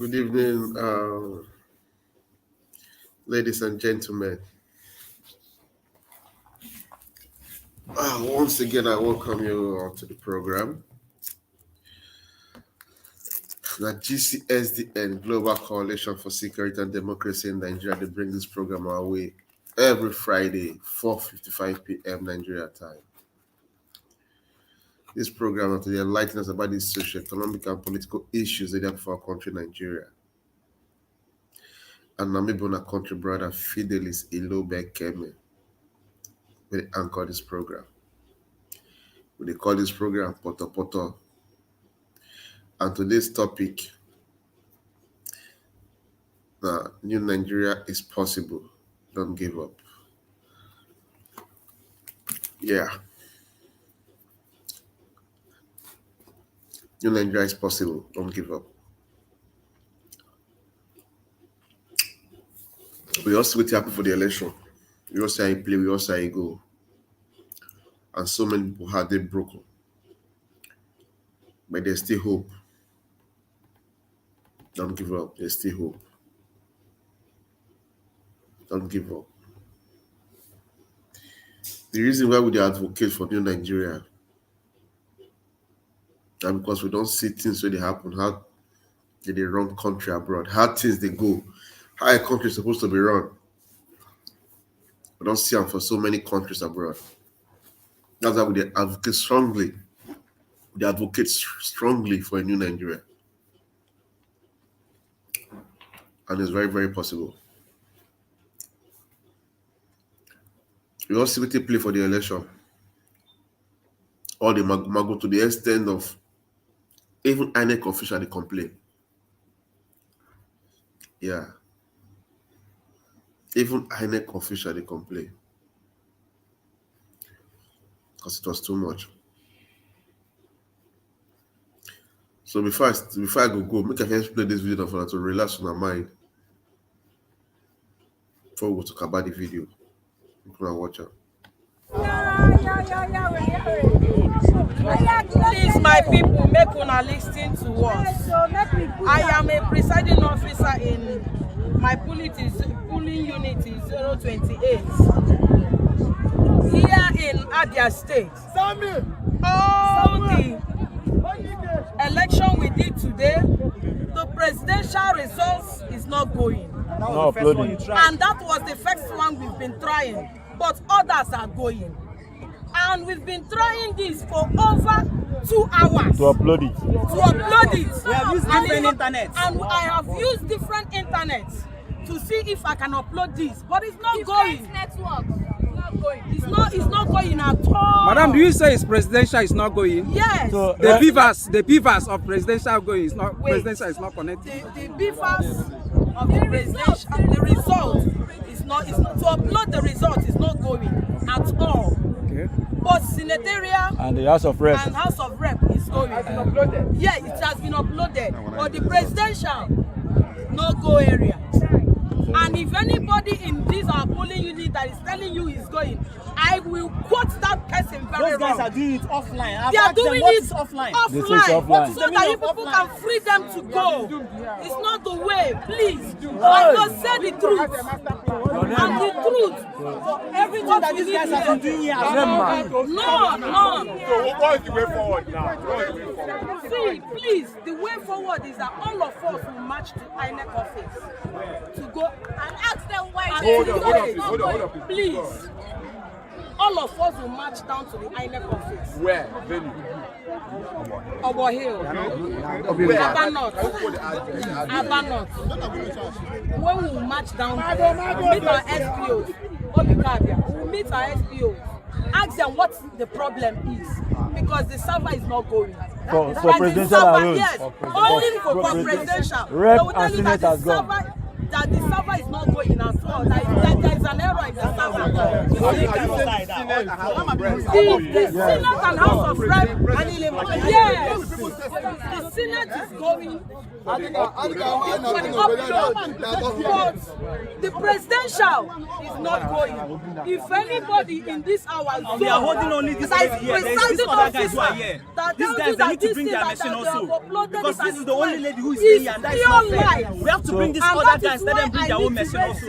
Good evening, ladies and gentlemen. Once again, I welcome you to the program. The GCSDN, Global Coalition for Security and Democracy in Nigeria, they bring this program our way every Friday, 4:55 p.m. Nigeria time. This program is to enlighten us about these socio-economic and political issues that have for our country, Nigeria. And Namibona country brother Fidelis Ilobe Keme will anchor this program. We call this program Poto Poto. And today's topic, New Nigeria is possible. Don't give up. Yeah. New Nigeria is possible. Don't give up. We also wait happen for the election. We also say play, we also say go. And so many people had it broken. But there's still hope. Don't give up. There's still hope. Don't give up. The reason why we advocate for New Nigeria and because we don't see things when they happen, how they run country abroad, how things they go, how a country is supposed to be run. We don't see them for so many countries abroad. That's why we advocate strongly. We advocate strongly for a new Nigeria. And it's very, very possible. We also play for the election. All the mago to the extent of even INEC official they complain. Yeah. Even INEC official they complain. Because it was too much. So before I go, make a first play this video for to relax on our mind. Before we go talk about the video. You can watch it. Please, my people, make una listen to us. I am a presiding officer in my polling unit 028 here in Abia State. All the election we did today, the presidential results is not going. No uploading. And that was the first one we've been trying, but others are going. And we've been trying this for over 2 hours. To upload it. We have used different internet. And I have used different internets to see if I can upload this, but it's not going. It's not going at all. Madam, do you say it's presidential is not going? Yes. So the beavers of presidential going is not presidential is not connected. The beavers of the presidential, the result is not to upload the result is not going at all. Okay. But senatorial And the House of Rep. and House of Rep is going. Yeah, it has been uploaded. But the presidential no go area. And if anybody in this our polling unit that is telling you is going, I will quote that person very Those guys wrong. are doing it offline. They are doing it offline. This is offline. so that you people can free them to go. It's not the way, please. I must say the truth. And the truth. Everything that these guys have been doing here. No. So what is the way forward now? See, please, the way forward is that all of us will march to INEC office to go and ask them why. Hold on, please. Please. All of us will march down to the INEC office. Where? Venue. Obo Hill. Abanot. When we will march down there, we'll meet our SPOs. We'll meet our SPOs. Ask them what the problem is. Because the server is not going. For And presidential server, alone. yes, only for presidential. Rep They will tell and you that Senate has gone. that the server is not going at all. Like there is an error in the server. The Senate and House of Rep, yes, the Senate is going for the upload, but the presidential is not going. If anybody in this hour zone, we are holding only this guys here. There's other guys who are here. These guys, they need to bring their machine also. Because this is the only lady who is staying here, and that is not fair. We have to bring these other guys, let them bring their own machine also.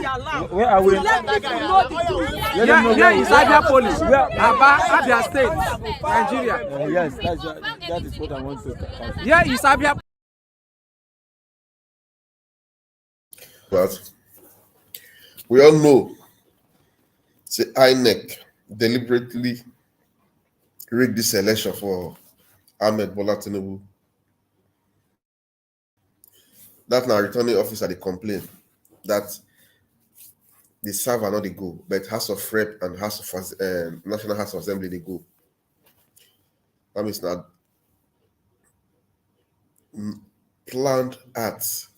Where are we? Here is Abia Police. Abia State, Nigeria. Yes, that is what I want to. Here is Abia. But we all know the INEC deliberately rigged this election for Ahmed Bola Tinubu. That now returning officer they complain that the server not they go, but House of Rep and House of National House of Assembly they go. That means not planned acts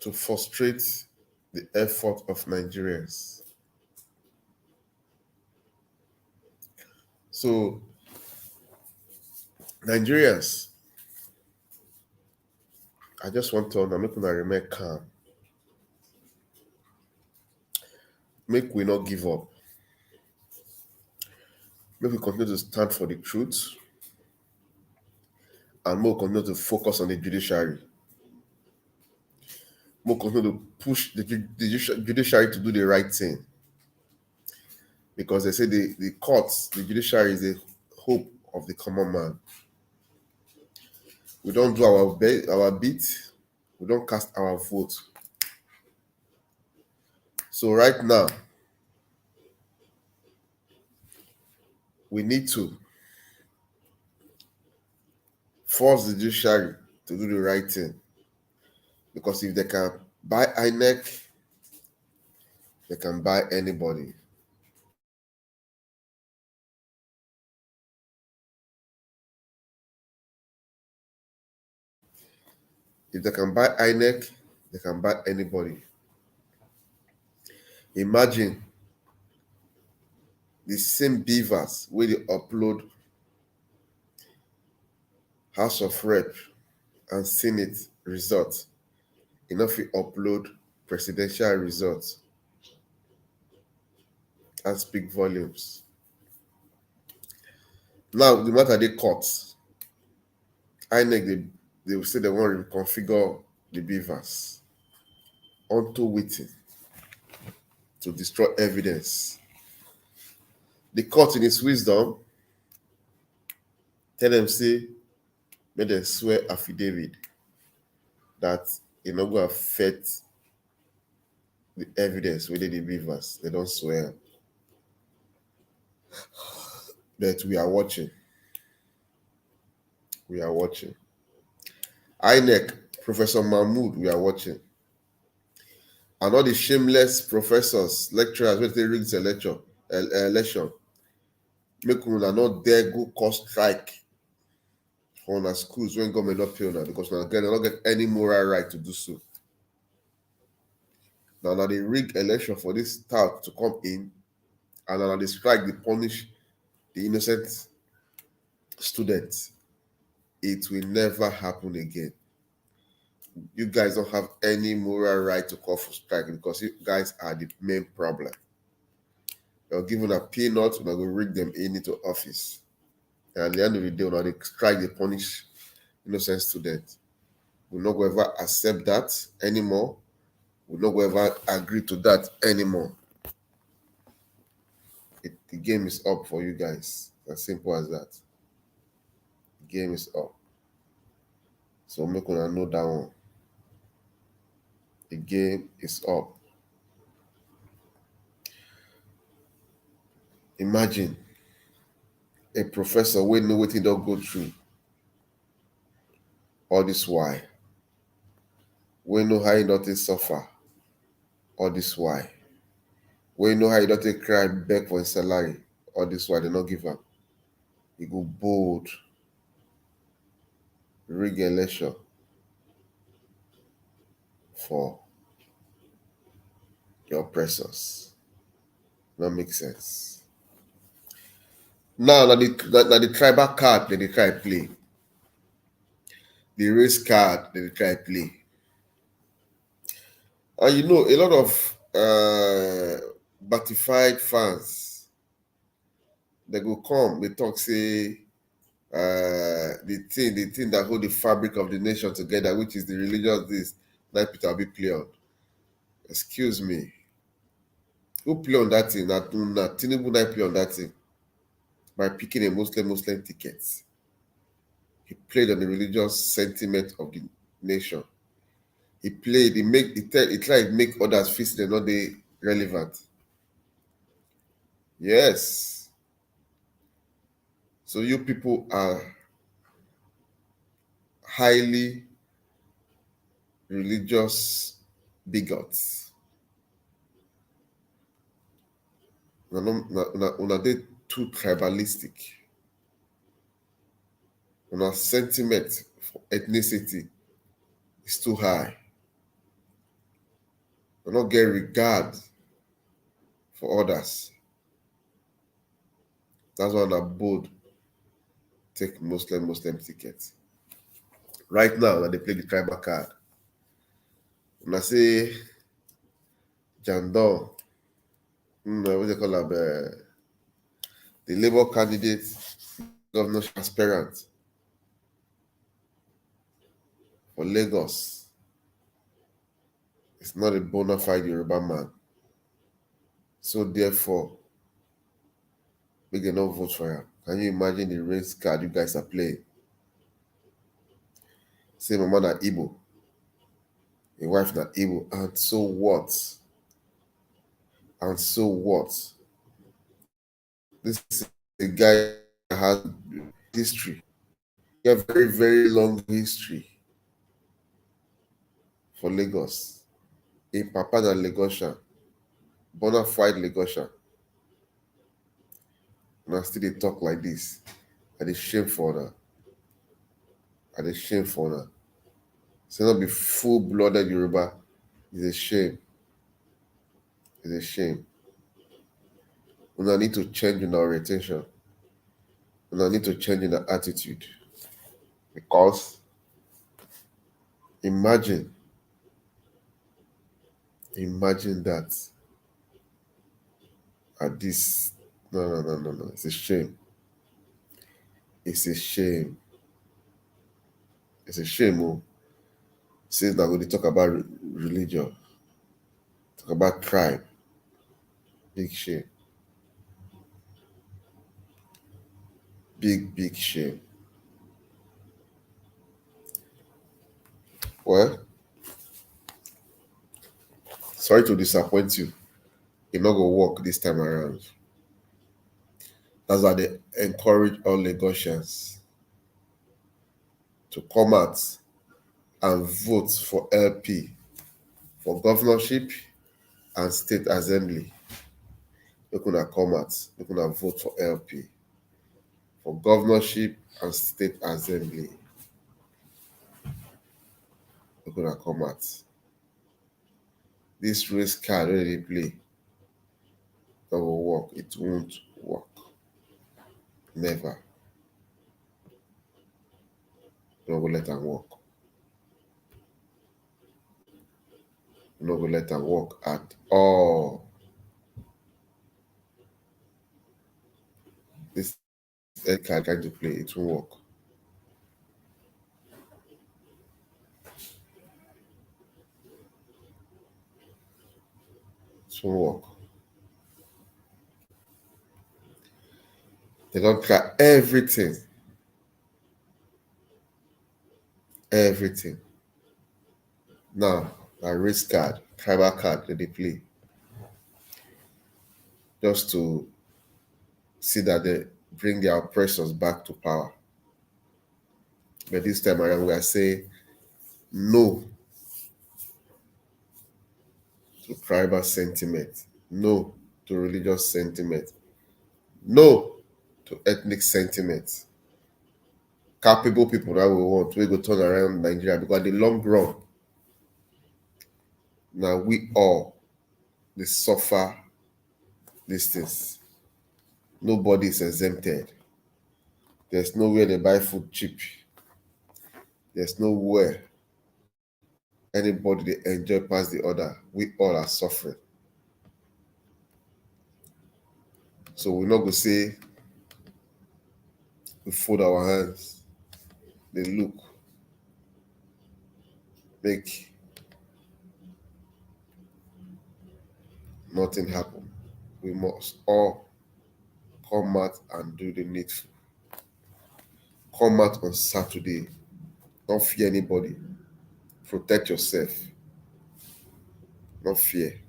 to frustrate the effort of Nigerians. So, Nigerians, I just want to make them remain calm. Make we not give up. Make we continue to stand for the truth. And more continue to focus on the judiciary. More continue to push the judiciary to do the right thing. Because they say the courts, the judiciary is the hope of the common man. We don't do our bit, we don't cast our vote. So right now, we need to force the judiciary to do the right thing. Because if they can buy INEC, they can buy anybody. If they can buy INEC, they can buy anybody. Imagine the same beavers where they upload House of Rep and Senate results. Enough you upload presidential results and speak volumes. Now, the matter they courts, INEC they will say they want to reconfigure the beavers onto waiting to destroy evidence. The court in its wisdom tell them say, make them swear affidavit that it not going to affect the evidence within the beavers. They don't swear. But we are watching. We are watching. INEC, Professor Mahmoud, we are watching. And all the shameless professors, lecturers, when they rig the election, make them not dare go cause strike on our schools when government not pay on that, because now again they don't get any moral right to do so. Now they rig election for this tout to come in, and now they strike, they punish the innocent students. It will never happen again. You guys don't have any moral right to call for strike because you guys are the main problem. You're given a peanut, we're going to rig them into office. And at the end of the day, when they strike, they punish innocent students. We're not going to ever accept that anymore. We're not going to ever agree to that anymore. The game is up for you guys. As simple as that. The game is up. So make sure know that one. The game is up. Imagine a professor will know what he don't go through. All this why. We know how he don't suffer. All this why. We know how he don't cry beg for his salary. All this why they not give up. He go bold. Rig election. for the oppressors. That makes sense. Now, the tribal card they try play. The race card they try play. And you know, a lot of batified fans, they go come, they talk, say, the thing that hold the fabric of the nation together, which is the religious this, that Peter Obi play on. Excuse me. Who play on that thing? That Tinubu not play on that thing by picking a Muslim ticket. He played on the religious sentiment of the nation. He played, he tried to make others feel they're not relevant. Yes. So you people are highly religious bigots. Una they too tribalistic. Una sentiment for ethnicity is too high. We not get regard for others. That's why una bold take Muslim tickets. Right now, they play the tribal card. When I say Jandon, what they call him, the Labour candidate, governor aspirant for Lagos, is not a bona fide Yoruba man. So therefore, we cannot vote for him. Can you imagine the race card you guys are playing? Say my mother Igbo, your wife not Igbo, and so what? And so what? This is a guy that has history. He has a very, very long history for Lagos. A Papa na Lagosian, bona fide Lagosian. And I still they talk like this. And it's shame for her. And it's shame for her. So not be full-blooded Yoruba. It's a shame. It's a shame. We need to change in our orientation. We need to change in our attitude. Because imagine that at this, no. It's a shame. It's a shame. It's a shame. Oh. Since that when they talk about religion, talk about crime, big shame. Big shame. Well, sorry to disappoint you. It's not gonna work this time around. That's why they encourage all Lagosians to come out and vote for LP, for governorship and state assembly. They're gonna come out, they're gonna vote for LP, for governorship and state assembly. They're gonna come out. This race card where they play, that will work. It won't work. Never. We're not gonna let them work. We're not gonna let them work at all. This card trying to play, it won't work. It won't work. They're gonna try everything. Everything. Now, a race card, tribal card that they play. Just to see that they bring their oppressors back to power. But this time around, we are saying no to tribal sentiment, no to religious sentiment, no to ethnic sentiment. Capable people that we want, we go turn around Nigeria because the long run, Now we all they suffer these things. Nobody is exempted. There's nowhere they buy food cheap. There's nowhere anybody they enjoy past the other. We all are suffering. So we're not going to say we fold our hands. They look. Make nothing happen. We must all come out and do the needful. Come out on Saturday. Don't fear anybody. Protect yourself. No fear.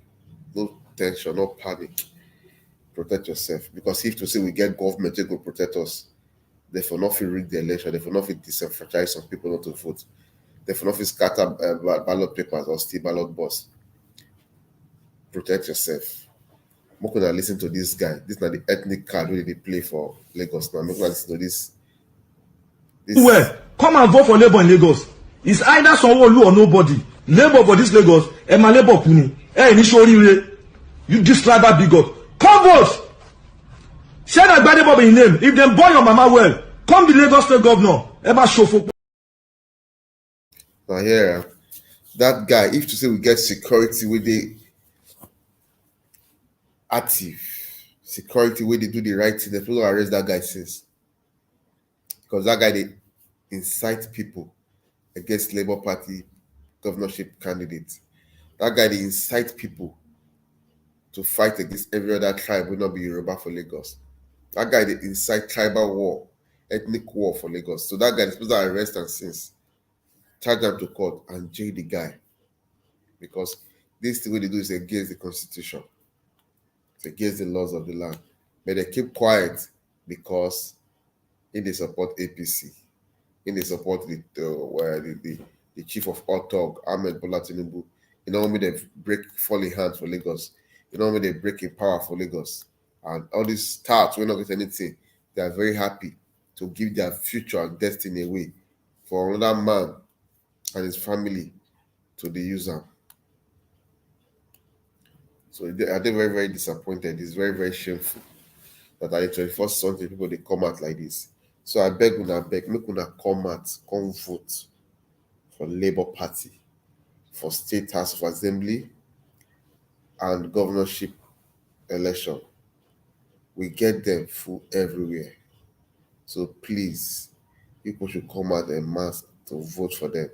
No tension. No panic. Protect yourself. Because if to say we get government, they go protect us. Therefore, not feel rig the election. Therefore, not feel disenfranchise some people not to vote. Therefore, not feel scatter ballot papers or steal ballot box. Protect yourself. I'm going to listen to this guy. This is not the ethnic card where they play for Lagos now. I'm going to listen to this. Well, come and vote for Labour in Lagos. It's either Sanwo-Olu or nobody. Labour for this Lagos, Emma Labour Kuni. Hey, you this tribal bigot. Come vote. Say that by Labour in name. If them born your mama well, come be Lagos State Governor. Ever show for. Now here, that guy, if to say we get security where they active, security where they do the right thing, they will arrest that guy since. Because that guy, they incite people against Labour Party governorship candidates. That guy, they incite people to fight against every other tribe will not be Yoruba for Lagos. That guy, they incite tribal war, ethnic war for Lagos. So that guy is supposed to arrest and since charge them to court and jail the guy. Because this thing what they do is against the constitution. It's against the laws of the land. But they keep quiet because they support APC. They support the chief of Otog, Ahmed Bola Tinubu. You know me, they break falling hands for Lagos. You know me, they break in power for Lagos. And all these stars, we're not getting anything. They are very happy to give their future and destiny away for another man and his family to the user. So they're very, very disappointed. It's very, very shameful that at the 21st century people they come out like this. So I beg, make una come out, come vote for Labour Party, for State House of Assembly and governorship election. We get them full everywhere. So please, people should come out en masse to vote for them.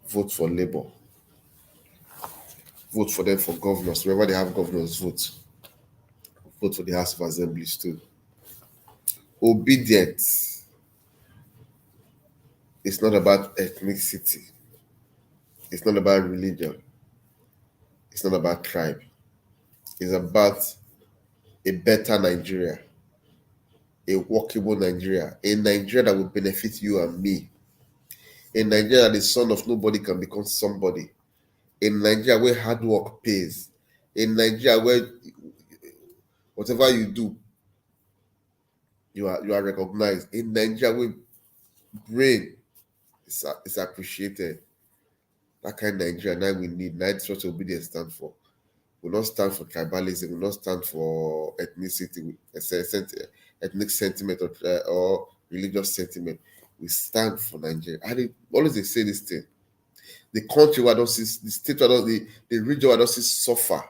Vote for Labour. Vote for them for governors. Wherever they have governors, vote. Vote for the House of Assemblies too. Obedience. It's not about ethnicity. It's not about religion. It's not about tribe. It's about a better Nigeria. A workable Nigeria. A Nigeria that will benefit you and me. A Nigeria that the son of nobody can become somebody. A Nigeria where hard work pays. A Nigeria where whatever you do, you are recognized. A Nigeria where brain is appreciated. That kind of Nigeria now we need. That's what obedience stand for. We will not stand for tribalism. We will not stand for ethnicity, ethnic sentiment or religious sentiment. We stand for Nigeria. I always they say this thing. The country where I don't see, the state where I don't, the region where I don't see suffer.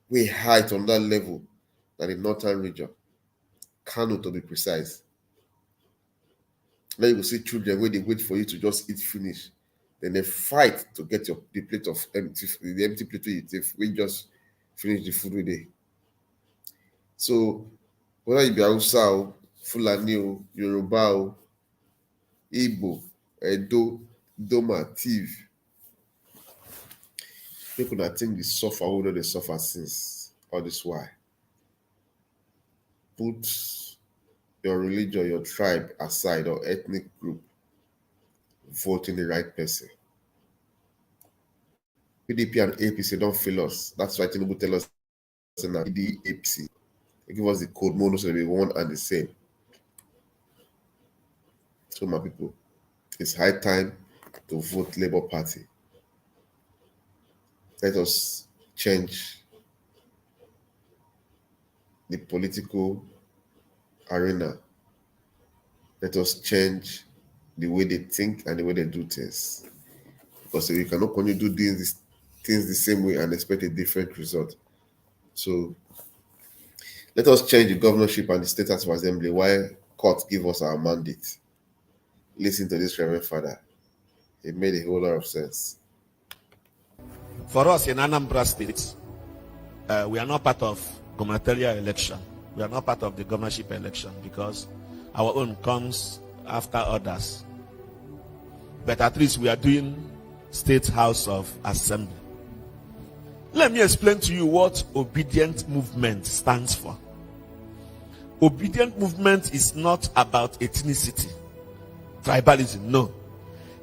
We height on that level than the northern region. Kano to be precise. Now you will see children where they wait for you to just eat finish. Then they fight to get the plate of the empty plate we eat if we just finish the food with it. So whether you be Hausa, Fulani, Yoruba, Igbo, Edo, Doma, Tiv, people that think they suffer, although they suffer since all this why. Put your religion, your tribe aside or ethnic group. Voting the right person. PDP and APC don't fail us. That's why Tinubu tell us that the APC. They give us the code mono so they be one and the same. So my people, it's high time to vote Labour Party. Let us change the political arena. Let us change the way they think and the way they do things. Because you cannot continue to do things the same way and expect a different result. So let us change the governorship and the state House of Assembly while court give us our mandate. Listen to this Reverend Father. It made a whole lot of sense. For us in Anambra State, we are not part of gubernatorial election. We are not part of the governorship election because our own comes after others. But at least we are doing State House of Assembly. Let me explain to you what Obedient Movement stands for. Obedient Movement is not about ethnicity, tribalism, no.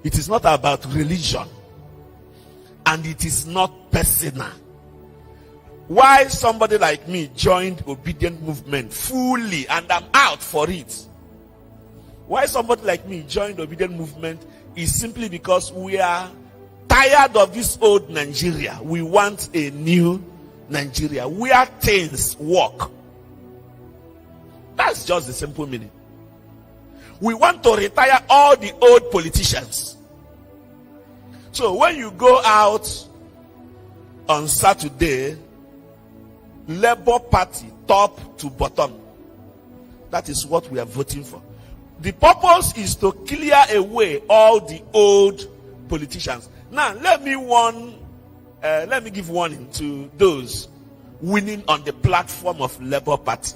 It is not about religion, and it is not personal. Why somebody like me joined Obedient Movement fully and I'm out for it? Why somebody like me joined Obedient Movement is simply because we are tired of this old Nigeria. We want a new Nigeria where things work. That's just the simple meaning. We want to retire all the old politicians. So when you go out on Saturday, Labour Party, top to bottom, that is what we are voting for. The purpose is to clear away all the old politicians. Now, let me give warning to those winning on the platform of Labour Party.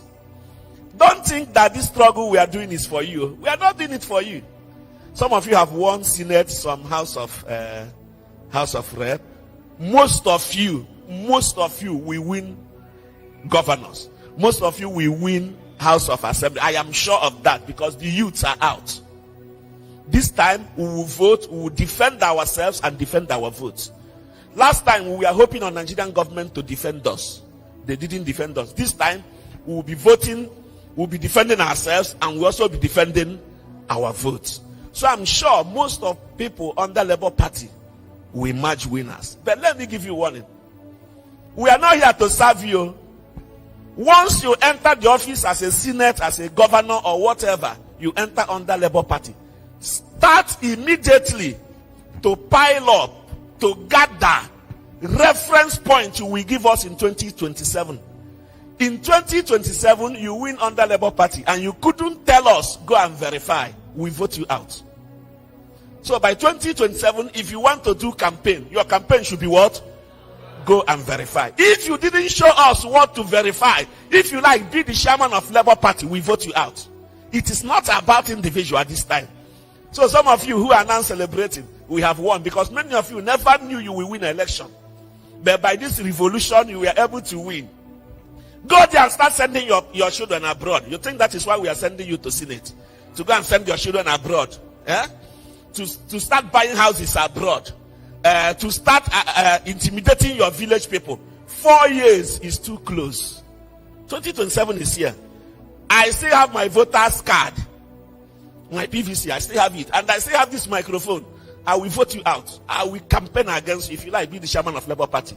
Don't think that this struggle we are doing is for you. We are not doing it for you. Some of you have won Senate, some House of Rep. Most of you will win governors. Most of you will win House of Assembly. I am sure of that because the youths are out. This time we will vote, we will defend ourselves and defend our votes. Last time we were hoping on Nigerian government to defend us. They didn't defend us. This time we will be voting, we'll be defending ourselves, and we'll also be defending our votes. So I'm sure most of people under Labour Party will emerge winners. But let me give you warning. We are not here to serve you. Once you enter the office as a Senate, as a governor or whatever, you enter under Labour Party. Start immediately to pile up, to gather reference point you will give us in 2027. In 2027, you win under Labour Party and you couldn't tell us, go and verify. We vote you out. So by 2027, if you want to do campaign, your campaign should be what? Go and verify. If you didn't show us what to verify, if you like, be the chairman of Labour Party, we vote you out. It is not about individual at this time. So some of you who are now celebrating, we have won because many of you never knew you will win an election. But by this revolution, you were able to win. Go there and start sending your children abroad. You think that is why we are sending you to Senate? To go and send your children abroad. Eh? To start buying houses abroad. To start intimidating your village people. 4 years is too close. 2027 is here. I still have my voter's card. My PVC, I still have it. And I still have this microphone. I will vote you out. I will campaign against you if you like, be the chairman of Labour Party.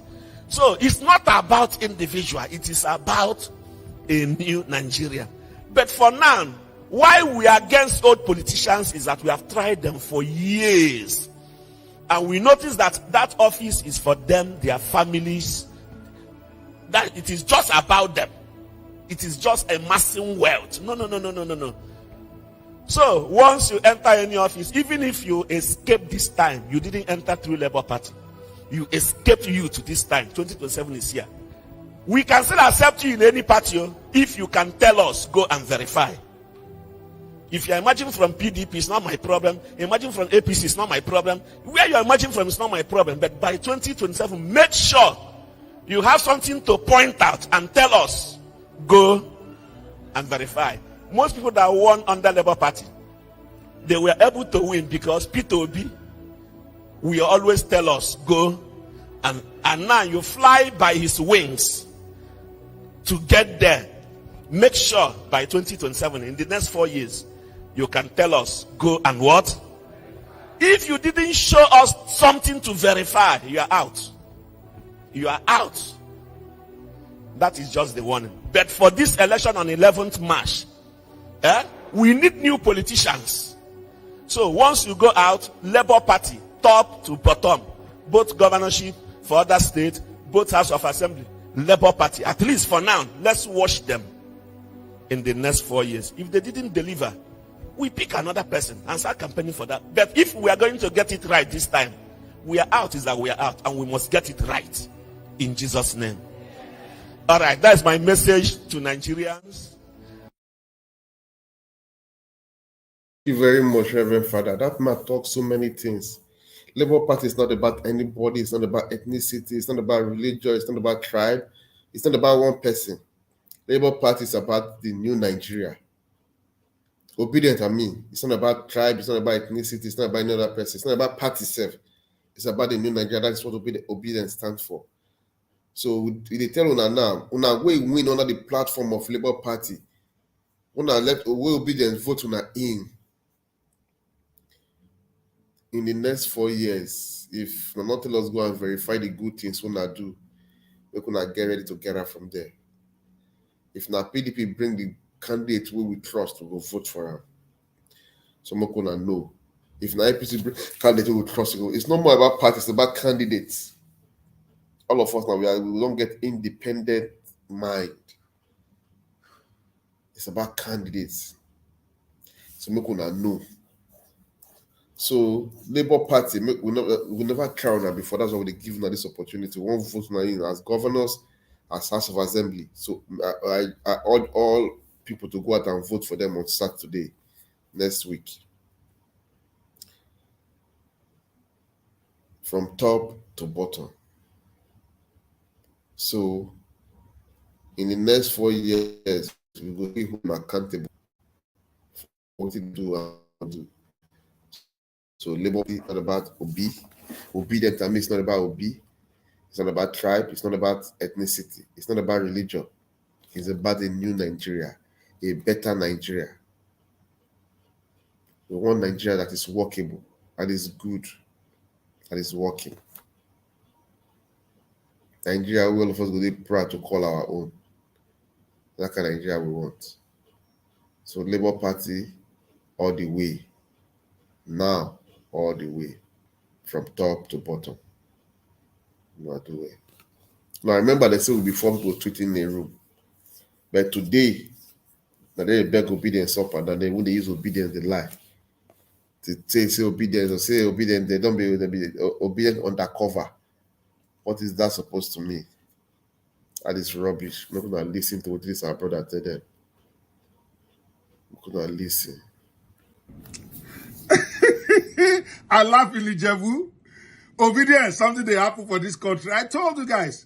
So it's not about individual. It is about a new Nigeria. But for now, why we are against old politicians is that we have tried them for years. And we notice that that office is for them, their families. That it is just about them. It is just amassing wealth. No. So once you enter any office, even if you escape this time, you didn't enter through Labour Party. You escaped youth this time. 2027 is here. We can still accept you in any party if you can tell us, go and verify. If you are emerging from PDP, it's not my problem. Emerging from APC, it's not my problem. Where you are emerging from, it's not my problem. But by 2027, make sure you have something to point out and tell us, go and verify. Most people that won under Labour Party, they were able to win because Peter Obi will always tell us, go. And now you fly by his wings to get there. Make sure by 2027, in the next 4 years, you can tell us, go and what? If you didn't show us something to verify, you are out. you are out. That is just the warning. But for this election on 11th March, we need new politicians. So once you go out, Labour Party, top to bottom, both governorship for other states, both House of Assembly, Labour Party, at least for now, let's watch them in the next 4 years. If they didn't deliver, we pick another person and start campaigning for that. But if we are going to get it right this time, we are out is that we are out, and we must get it right in Jesus' name. All right, that's my message to Nigerians. Thank you very much, Reverend Father. That man talks so many things. Labour Party is not about anybody. It's not about ethnicity. It's not about religion. It's not about tribe. It's not about one person. Labour Party is about the new Nigeria. Obedient, I mean. It's not about tribe. It's not about ethnicity. It's not about any other person. It's not about party self. It's about the new Nigeria. That is what obedience stands for. So they tell una now, una way win under the platform of Labour Party. Una let obedience vote una in the next 4 years. If una not tell us go and verify the good things una do, we gonna get ready to get out from there. If na PDP bring the candidate we trust, we go vote for him. So we gonna know. If na APC bring candidate we trust, it's not more about parties, it's about candidates. All of us now, we don't get independent mind. It's about candidates. So make una know. So Labour Party, we never try on before. That's why we give now this opportunity. One vote now in as governors, as House of Assembly. So I urge all people to go out and vote for them on Saturday, next week. From top to bottom. So, in the next 4 years, we will be accountable for what we do and do. So, Labour is not about obedient. I mean, it's not about it's not about tribe. It's not about ethnicity. It's not about religion. It's about a new Nigeria, a better Nigeria. We want Nigeria that is workable, that is good, that is working. Nigeria, all of us will be proud to call our own. That kind of Nigeria we want. So Labour Party, all the way. Now, all the way. From top to bottom. Not the way. Now, remember they say we'll be 4 people tweeting in a room. But today, now they beg obedience up, and then when they use obedience, they lie. To say obedience or say obedience, they don't be obedient undercover. What is that supposed to mean? That is rubbish. I'm not going to listen to what this our brother tell them. I'm going to listen. I laugh in Ijebu. Obedience, something that happen for this country. I told you guys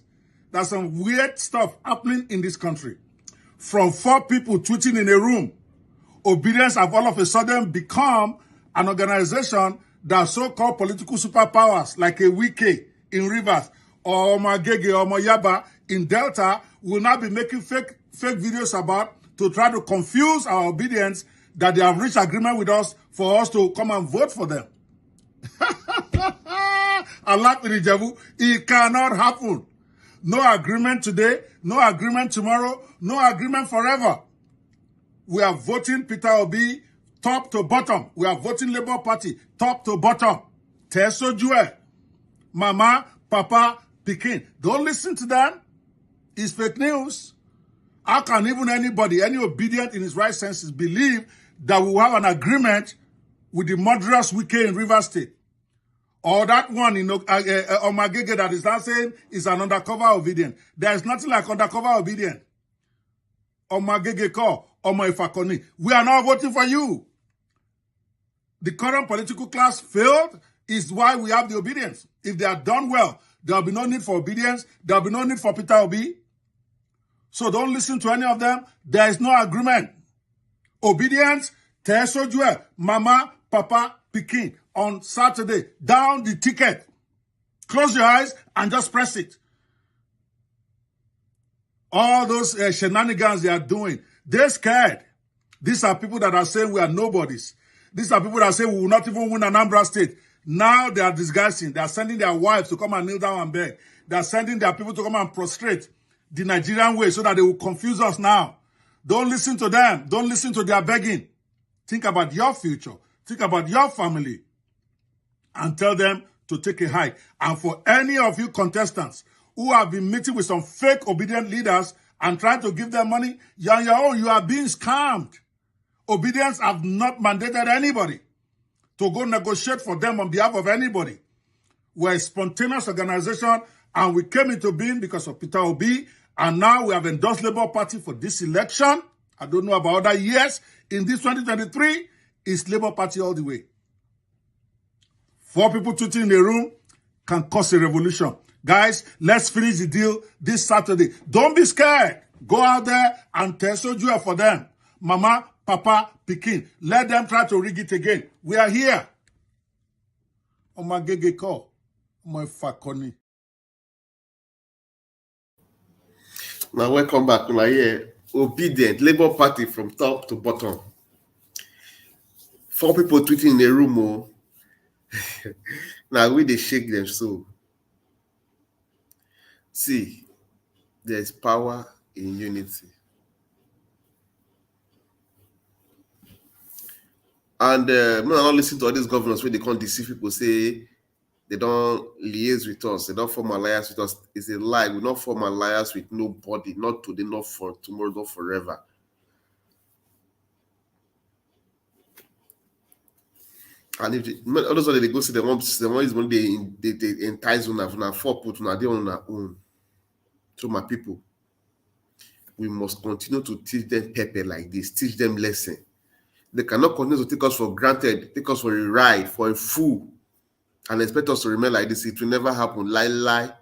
there's some weird stuff happening in this country. From 4 people tweeting in a room, obedience have all of a sudden become an organization that so-called political superpowers like a Wike in Rivers or Omagege or Moyaba in Delta will now be making fake videos about to try to confuse our obedience that they have reached agreement with us for us to come and vote for them. I like the Ijebu. It cannot happen. No agreement today, no agreement tomorrow, no agreement forever. We are voting Peter Obi top to bottom. We are voting Labour Party top to bottom. Teso Jue, Mama, Papa, Pikin. Don't listen to them. It's fake news. How can even anybody, any obedient in his right senses, believe that we will have an agreement with the murderous Wike in Rivers State? Or that one in Omagege that is not saying is an undercover obedient. There is nothing like undercover obedient. Omagege ko, Omo Ifakoni. We are not voting for you. The current political class failed is why we have the obedience. If they are done well, there will be no need for obedience. There will be no need for Peter Obi. So don't listen to any of them. There is no agreement. Obedience, Teso Jue, Mama, Papa, Pikin. On Saturday, down the ticket. Close your eyes and just press it. All those shenanigans they are doing, they're scared. These are people that are saying we are nobodies. These are people that say we will not even win Anambra State. Now they are disguising. They are sending their wives to come and kneel down and beg. They are sending their people to come and prostrate the Nigerian way so that they will confuse us now. Don't listen to them. Don't listen to their begging. Think about your future. Think about your family. And tell them to take a hike. And for any of you contestants who have been meeting with some fake obedient leaders and trying to give them money, you're on your own. You are being scammed. Obedience have not mandated anybody to go negotiate for them on behalf of anybody. We're a spontaneous organization, and we came into being because of Peter Obi, and now we have endorsed Labour Party for this election. I don't know about other years. In this 2023, it's Labour Party all the way. 4 people tweeting in a room can cause a revolution. Guys, let's finish the deal this Saturday. Don't be scared. Go out there and tell Soju for them. Mama, Papa, Pikin. Let them try to rig it again. We are here. On my gege call. On my fakoni. Now welcome back. Now here, obedient Labour Party from top to bottom. 4 people tweeting in the room. Oh. Now we they shake them so. See, there's power in unity. And when I don't listen to all these governors where they can't deceive people, say they don't liaise with us, they don't form alliance with us. It's a lie. We don't form alliance with nobody, not today, not for tomorrow, not forever. And if others they go see the one is when they entice on 4 put on their own. To my people, we must continue to teach them pepper like this, teach them lesson. They cannot continue to take us for granted, take us for a ride, for a fool, and expect us to remain like this. It will never happen. Lie.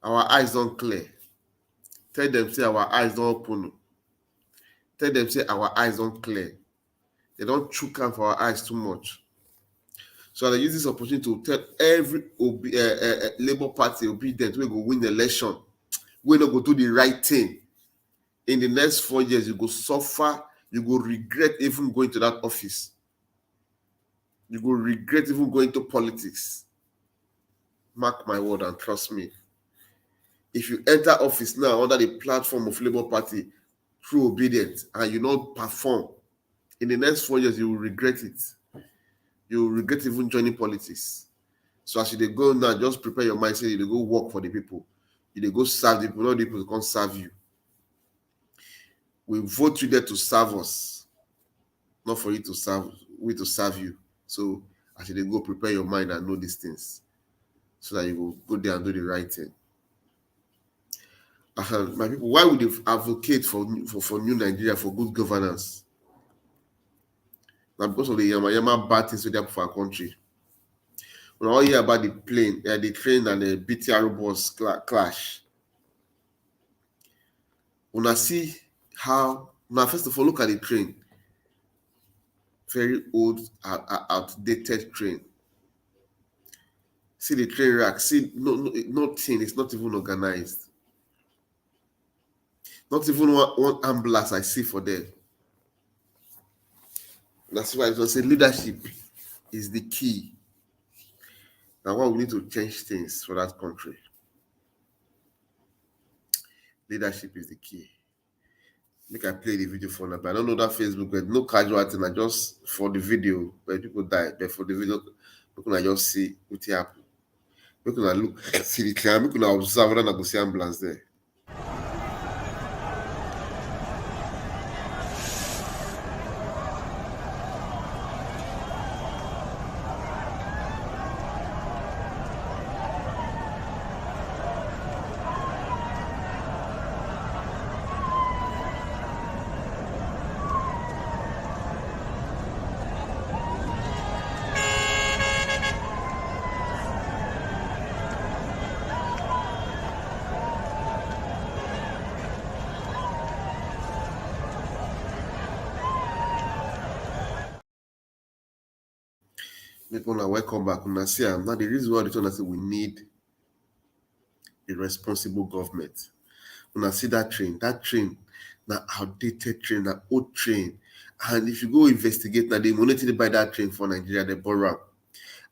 Our eyes don't clear. Tell them, say our eyes don't open. Tell them, say our eyes don't clear. They don't choke out for our eyes too much. So they use this opportunity to tell every Labour Party obedient we go win the election. We not go do the right thing. In the next 4 years, you go suffer. You go regret even going to that office. You go regret even going to politics. Mark my word and trust me. If you enter office now under the platform of Labour Party through obedience and you not perform, in the next 4 years, you will regret it. You will regret even joining politics. So as you go now, just prepare your mind, say you go work for the people. You go serve the people, not the people can't serve you. We vote you there to serve us, not for you to serve, we to serve you. So as you go prepare your mind and know these things, so that you will go there and do the right thing. My people, why would you advocate for new Nigeria, for good governance? Now, because of the yama bad things we have for our country. When I all hear about the plane, the train and the BTR bus clash, when I see how, now first of all, look at the train. Very old, outdated train. See the train rack. See, nothing. It's not even organized. Not even one ambulance I see for them. That's why I was saying leadership is the key. Now, why we need to change things for that country. Leadership is the key. Make I play the video for now, but I don't know that Facebook, but no casualty. I just for the video, where people die, but for the video, we can just see what happened. We can look, see the climb, we can observe whether I go see ambulance there. People now welcome back. Now see, now the reason why they say we need a responsible government. When I see that train, now outdated train, that old train. And if you go investigate now, the money to buy that train for Nigeria, they borrow.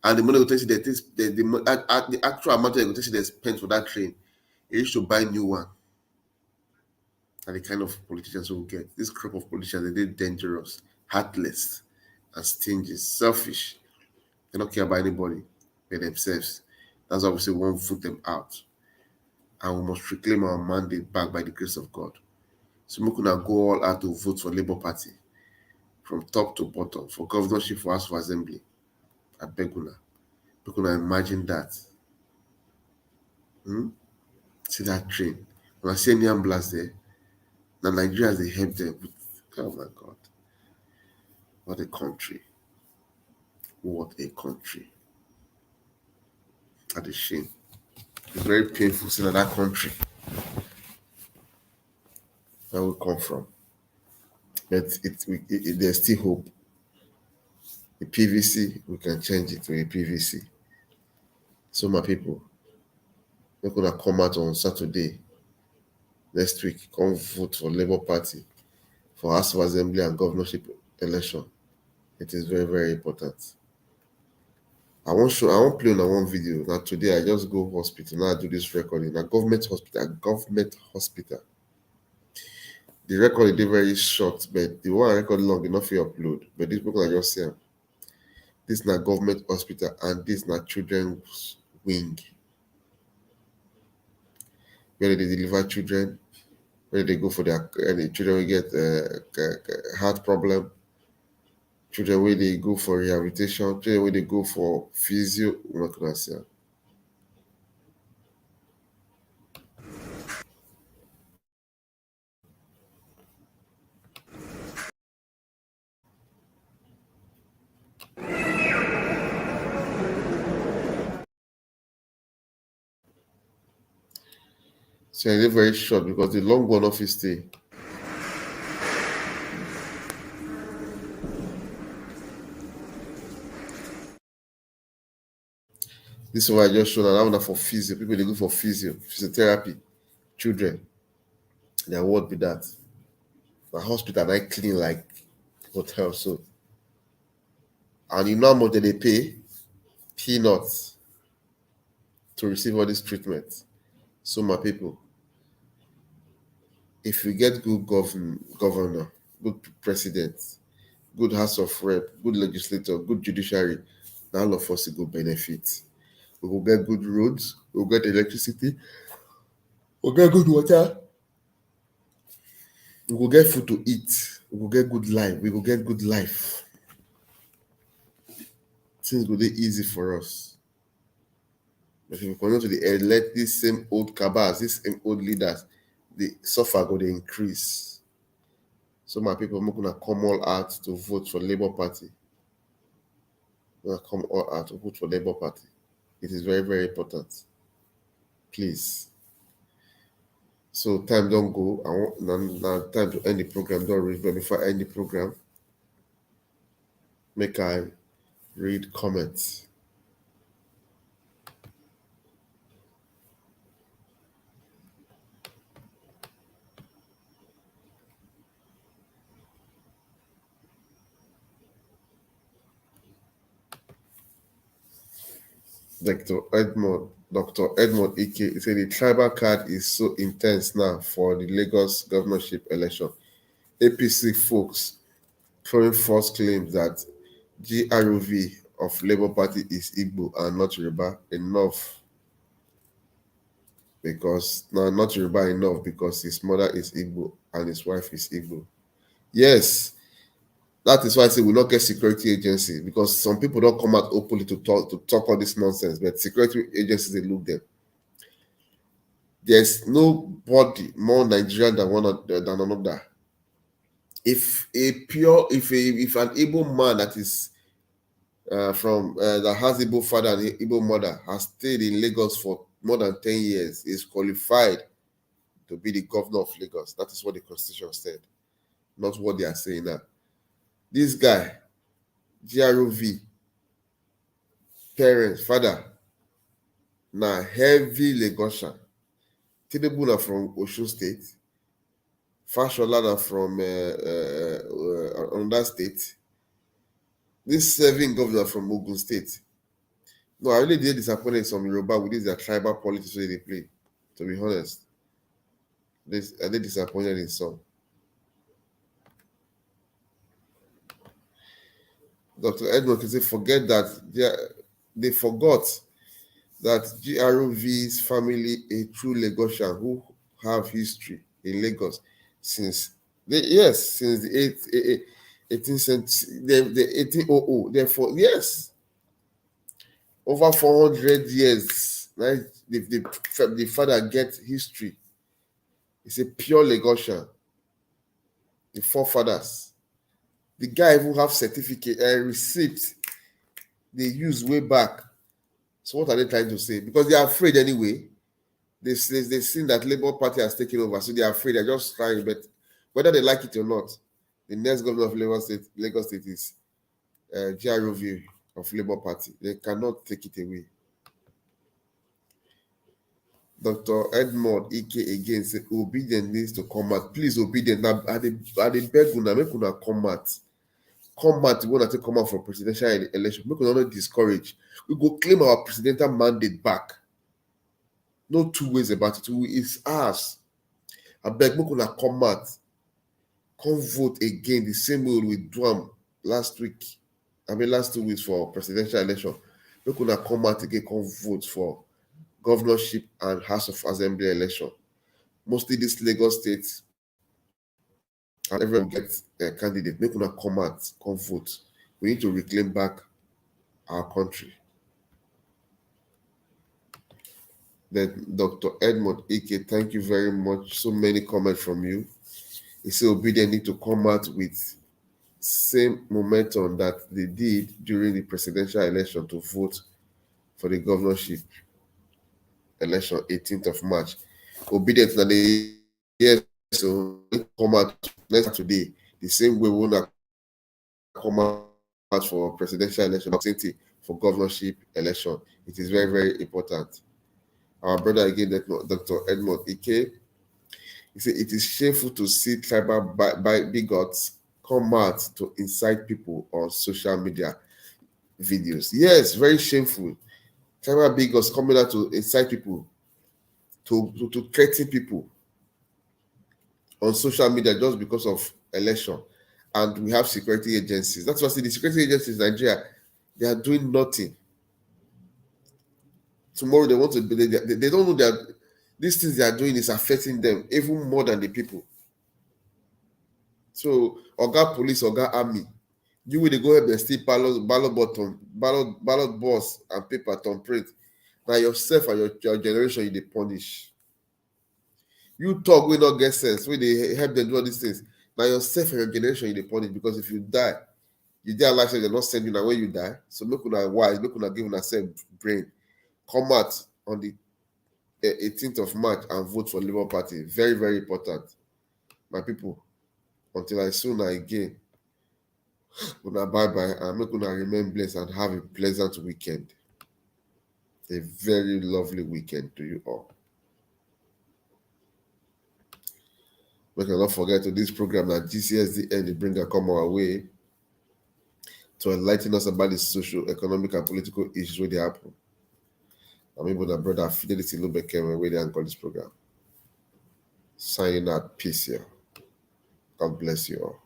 And the money will tell you that the actual amount of tell you they spent for that train, you should buy a new one. And the kind of politicians we will get. This group of politicians, they're dangerous, heartless, and stingy, selfish. They don't care about anybody but themselves. That's why we say we won't vote them out. And we must reclaim our mandate back by the grace of God. So we could now go all out to vote for Labour Party from top to bottom for governorship, for House of Assembly. I beg you now. We could imagine that. See that train. When I see any ambulance there, now Nigeria they help them with, oh my God. What a country. What a country. What a shame. It's very painful seeing that country where we come from. But there's still hope. The PVC, we can change it to a PVC. So my people, we're gonna come out on Saturday next week. Come vote for Labour Party for House of Assembly and governorship election. It is very, very important. I won't play on one video. Now today I just go hospital. Now I do this recording. A government hospital. The record is very short, but the one I record long enough to upload. But these people are just saying this is not government hospital and this is not children's wing. Where they deliver children, where they go for their children will get heart problem, children where they go for rehabilitation, children where they go for physio. What can I say? So they're very short because the long one off is stay. This one I just showed that one for physio. People they go for physiotherapy, children. Their word be that. The hospital I clean like hotel. So and you know how much they pay? Peanuts to receive all this treatment. So my people, if we get good governor, good president, good House of Rep, good legislator, good judiciary, now all of us will benefit. We will get good roads, we will get electricity, we will get good water, we will get food to eat, we will get good life, we will get good life. Things will be easy for us. But if we continue to elect these same old cabals, these same old leaders, the suffer go to increase. So my people, I'm gonna come all out to vote for Labour Party. I'm gonna come all out to vote for Labour Party. It is very, very important. Please. So time don't go. I want now time to end the program. Don't read, but before I end the program, make I read comments. Dr. Edmond Ike said the tribal card is so intense now for the Lagos governorship election. APC folks throwing false claims that GROV of Labour Party is Igbo and not Yoruba enough. Because not Yoruba enough because his mother is Igbo and his wife is Igbo. Yes. That is why I say we not get security agency because some people don't come out openly to talk all this nonsense, but security agencies they look them. There's nobody more Nigerian than another. If an Igbo man that is that has Igbo father and Igbo mother has stayed in Lagos for more than 10 years is qualified to be the governor of Lagos. That is what the Constitution said, not what they are saying now. This guy, GROV, parents, father, now heavy Lagosian. Tinubu from Osun State. Fashola from another state. This serving governor from Ogun State. No, I really did disappointed some Yoruba with this their tribal politics way they play. To be honest, I did disappointed in some. Dr. Edmond can say, forget that they forgot that GROV's family a true Lagosian who have history in Lagos since the 18th century, the 1800. Therefore, yes, over 400 years. Right, the father get history. It's a pure Lagosian. The forefathers. The guy who have certificate and receipt they use way back. So what are they trying to say? Because they are afraid anyway. They've seen that Labour Party has taken over, so they are afraid. They're just trying, but whether they like it or not, the next governor of Lagos State is GROV of Labour Party. They cannot take it away. Dr. Edmond Ike again said, obedience needs to come out. Please, obedience. I beg una, make una come out. Come out, we want to come out for presidential election. Make una not discourage. We go claim our presidential mandate back. No two ways about it. It's us. I beg, make una come out. Come vote again the same way we do last 2 weeks for presidential election. Make una come out again, come vote for governorship and House of Assembly election. Mostly this Lagos State, and everyone gets a candidate. Make una come out, come vote. We need to reclaim back our country. Then Dr. Edmond Ike, thank you very much. So many comments from you. He said obedient need to come out with same momentum that they did during the presidential election to vote for the governorship election 18th of March. Obedient that they so come out next today the same way we want to come out for presidential election, for governorship election. It is very, very important. Our brother again, Dr. Edmond Ike, he said it is shameful to see tribal bigots come out to incite people on social media videos. Yes, very shameful. Tribal bigots coming out to incite people, to threaten people on social media just because of election. And we have security agencies. That's why I say the security agencies in Nigeria, they are doing nothing. Tomorrow they want to be, they don't know that these things they are doing is affecting them even more than the people. So, Oga Police, Oga Army, you will go ahead and steal ballot box and paper to print. Now yourself and your generation, you they punish. You talk, we not get sense. We they help them do all these things. Now yourself and your generation, you they punish, because if you die alive, so they're not sending you now when you die. So look on our wise, look on our giving ourselves brain. Come out on the 18th of March and vote for Labour Party. Very, very important. My people, until I soon again, gonna bye-bye, and make una remain blessed and have a pleasant weekend. A very lovely weekend to you all. We cannot forget to this program that GCSDN the bringer come our way to enlighten us about the social, economic, and political issues where they happen. I'm able to brother Fidelity Lubeke where they anchor this program. Signing out, peace here. God bless you all.